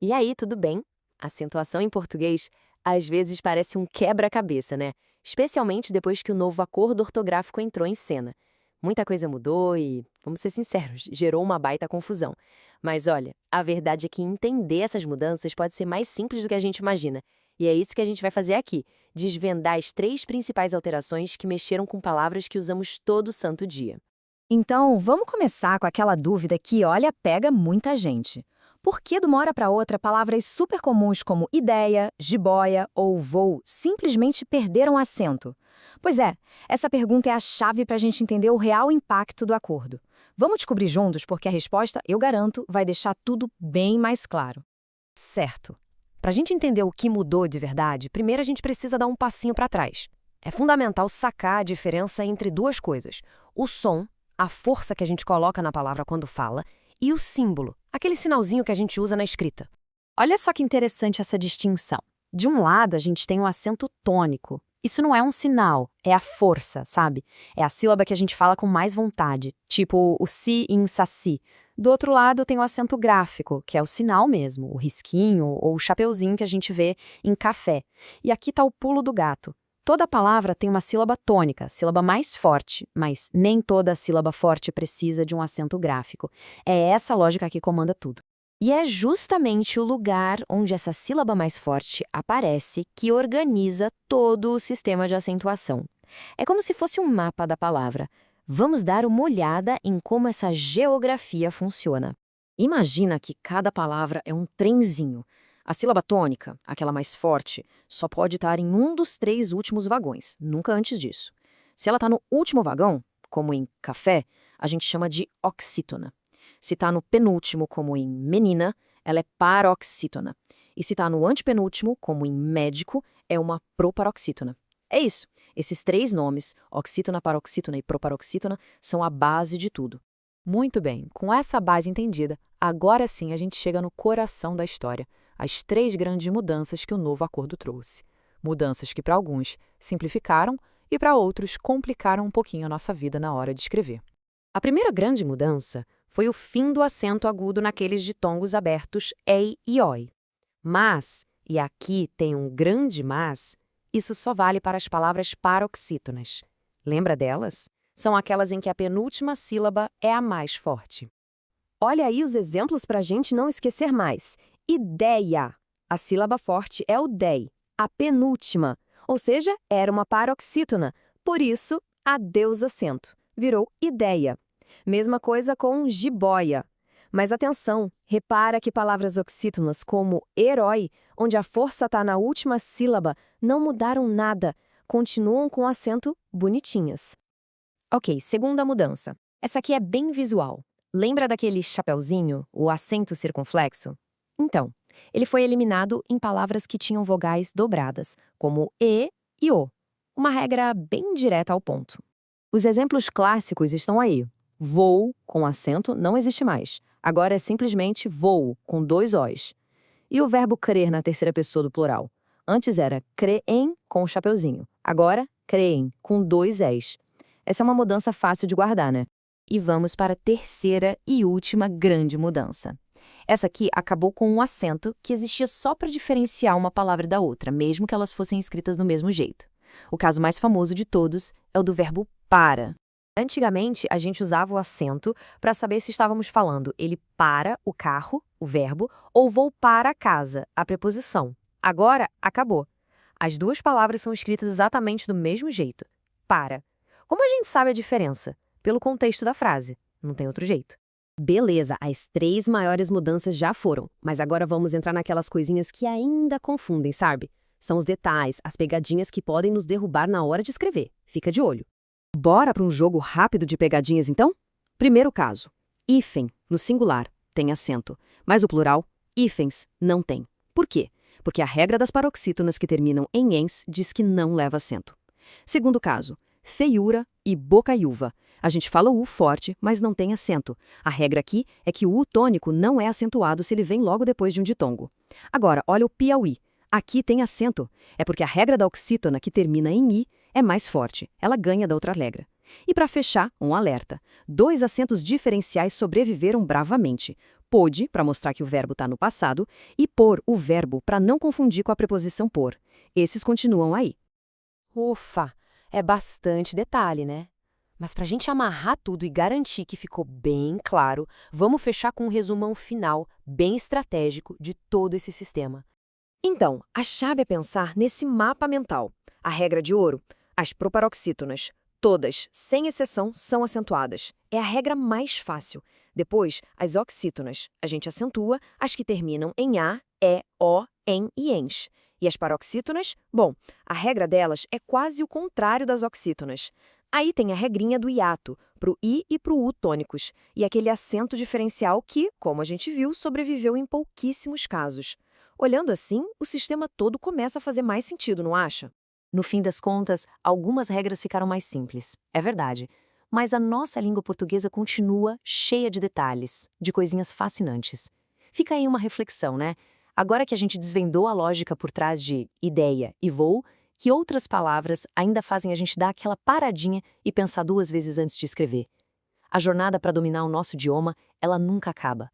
E aí, tudo bem? A acentuação em português às vezes parece um quebra-cabeça, né? Especialmente depois que o novo acordo ortográfico entrou em cena. Muita coisa mudou e, vamos ser sinceros, gerou uma baita confusão. Mas olha, a verdade é que entender essas mudanças pode ser mais simples do que a gente imagina. E é isso que a gente vai fazer aqui: desvendar as três principais alterações que mexeram com palavras que usamos todo santo dia. Então, vamos começar com aquela dúvida que, olha, pega muita gente. Por que de uma hora para outra palavras super comuns como ideia, jiboia ou voo simplesmente perderam acento? Pois é, essa pergunta é a chave para a gente entender o real impacto do acordo. Vamos descobrir juntos porque a resposta, eu garanto, vai deixar tudo bem mais claro. Certo. Para a gente entender o que mudou de verdade, primeiro a gente precisa dar um passinho para trás. É fundamental sacar a diferença entre duas coisas: o som, a força que a gente coloca na palavra quando fala, e o símbolo, aquele sinalzinho que a gente usa na escrita. Olha só que interessante essa distinção. De um lado, a gente tem o acento tônico. Isso não é um sinal, é a força, sabe? É a sílaba que a gente fala com mais vontade, tipo o si em saci. Do outro lado, tem o acento gráfico, que é o sinal mesmo, o risquinho ou o chapeuzinho que a gente vê em café. E aqui está o pulo do gato. Toda palavra tem uma sílaba tônica, sílaba mais forte, mas nem toda sílaba forte precisa de um acento gráfico. É essa lógica que comanda tudo. E é justamente o lugar onde essa sílaba mais forte aparece que organiza todo o sistema de acentuação. É como se fosse um mapa da palavra. Vamos dar uma olhada em como essa geografia funciona. Imagina que cada palavra é um trenzinho. A sílaba tônica, aquela mais forte, só pode estar em um dos três últimos vagões, nunca antes disso. Se ela está no último vagão, como em café, a gente chama de oxítona. Se está no penúltimo, como em menina, ela é paroxítona. E se está no antepenúltimo, como em médico, é uma proparoxítona. É isso. Esses três nomes, oxítona, paroxítona e proparoxítona, são a base de tudo. Muito bem, com essa base entendida, agora sim a gente chega no coração da história, as três grandes mudanças que o novo acordo trouxe. Mudanças que para alguns simplificaram e para outros complicaram um pouquinho a nossa vida na hora de escrever. A primeira grande mudança foi o fim do acento agudo naqueles ditongos abertos ei e oi. Mas, e aqui tem um grande mas, isso só vale para as palavras paroxítonas. Lembra delas? São aquelas em que a penúltima sílaba é a mais forte. Olha aí os exemplos para a gente não esquecer mais. Ideia. A sílaba forte é o dei, a penúltima. Ou seja, era uma paroxítona. Por isso, adeus acento. Virou ideia. Mesma coisa com jiboia. Mas atenção, repara que palavras oxítonas como herói, onde a força está na última sílaba, não mudaram nada. Continuam com acento bonitinhas. Ok, segunda mudança. Essa aqui é bem visual. Lembra daquele chapeuzinho, o acento circunflexo? Então, ele foi eliminado em palavras que tinham vogais dobradas, como e e o. Uma regra bem direta ao ponto. Os exemplos clássicos estão aí. Vou, com acento, não existe mais. Agora é simplesmente vou, com dois Os. E o verbo crer na terceira pessoa do plural? Antes era creem, com o chapeuzinho. Agora, creem, com dois Es. Essa é uma mudança fácil de guardar, né? E vamos para a terceira e última grande mudança. Essa aqui acabou com um acento que existia só para diferenciar uma palavra da outra, mesmo que elas fossem escritas do mesmo jeito. O caso mais famoso de todos é o do verbo para. Antigamente, a gente usava o acento para saber se estávamos falando ele para o carro, o verbo, ou vou para a casa, a preposição. Agora, acabou. As duas palavras são escritas exatamente do mesmo jeito. Para. Como a gente sabe a diferença? Pelo contexto da frase. Não tem outro jeito. Beleza, as três maiores mudanças já foram, mas agora vamos entrar naquelas coisinhas que ainda confundem, sabe? São os detalhes, as pegadinhas que podem nos derrubar na hora de escrever. Fica de olho. Bora para um jogo rápido de pegadinhas, então? Primeiro caso. Hífen, no singular, tem acento, mas o plural, hífens, não tem. Por quê? Porque a regra das paroxítonas que terminam em ens diz que não leva acento. Segundo caso. Feiura e bocaiúva. A gente fala o U forte, mas não tem acento. A regra aqui é que o U tônico não é acentuado se ele vem logo depois de um ditongo. Agora, olha o Piauí. Aqui tem acento. É porque a regra da oxítona que termina em I é mais forte. Ela ganha da outra regra. E para fechar, um alerta. 2 acentos diferenciais sobreviveram bravamente. Pôde, para mostrar que o verbo está no passado, e por, o verbo, para não confundir com a preposição por. Esses continuam aí. Ufa, é bastante detalhe, né? Mas para a gente amarrar tudo e garantir que ficou bem claro, vamos fechar com um resumão final, bem estratégico, de todo esse sistema. Então, a chave é pensar nesse mapa mental. A regra de ouro, as proparoxítonas, todas, sem exceção, são acentuadas. É a regra mais fácil. Depois, as oxítonas. A gente acentua as que terminam em A, E, O, EN e ENS. E as paroxítonas? Bom, a regra delas é quase o contrário das oxítonas. Aí tem a regrinha do hiato, para o I e para o U tônicos, e aquele acento diferencial que, como a gente viu, sobreviveu em pouquíssimos casos. Olhando assim, o sistema todo começa a fazer mais sentido, não acha? No fim das contas, algumas regras ficaram mais simples, é verdade. Mas a nossa língua portuguesa continua cheia de detalhes, de coisinhas fascinantes. Fica aí uma reflexão, né? Agora que a gente desvendou a lógica por trás de ideia e voo, que outras palavras ainda fazem a gente dar aquela paradinha e pensar 2 vezes antes de escrever. A jornada para dominar o nosso idioma, ela nunca acaba.